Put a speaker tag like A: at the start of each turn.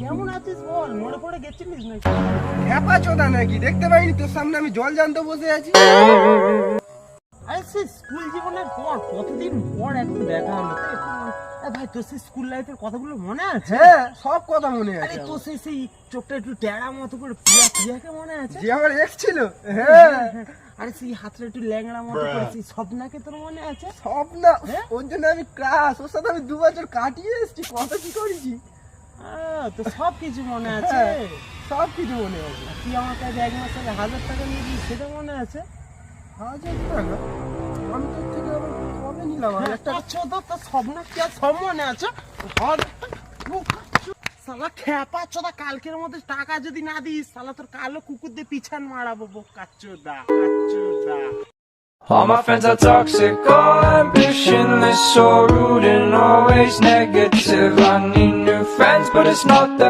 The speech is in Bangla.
A: কেমন আছিস বল? মনে পড়ে গেছিলিস নাকি?
B: হ্যাপা চোদা নাকি? দেখতে পাইনি তোর সামনে আমি জল জানতে বসে আছি।
A: আরে সেই স্কুল জীবনের পর কতদিন পর এখন দেখা হলো, তাই একটু ভাই তোর সেই স্কুল লাইফের কথাগুলো মনে আছে?
B: হ্যাঁ, সব কথা মনে
A: আরে
B: আছে
A: তোর
B: আমার।
A: সেই চোখটা একটু টেরা মতো করে প্রিয়াকে মনে আছে?
B: যে আমার এক্স ছিল। হ্যাঁ,
A: আরে সেই হাতটা একটু ল্যাংড়া মতো করে সেই স্বপ্নাকে তোর মনে আছে?
B: সব না।
A: হ্যাঁ?
B: ওর জন্য আমি ক্লাস, ওর সাথে আমি 2 বছর কাটিয়ে এসেছি, কত কি করেছি।
A: তো সব কিছু মনে আছে?
B: হ্যাঁ, সব কিছু মনে আছে।
A: তুই আমার কাছে 1 মাস আগে 1000 টাকা নিয়েছিস, সেটা মনে আছে?
B: 1000 টাকা? আমি তোর থেকে আবার কবে নিলাম? আমি একটা
A: আচ্ছা তো তোর স্বপ্ন কি আর সব মনে আছে? শালা খেপা চোদা, কালকের মধ্যে টাকা যদি না দিস শালা তোর কালো কুকুর দিয়ে পিছান মারাবো বোকা চোদা, কাচ্চোদা।
C: All my friends are toxic, all ambitionless, so rude and always negative. I need new friends, but it's not that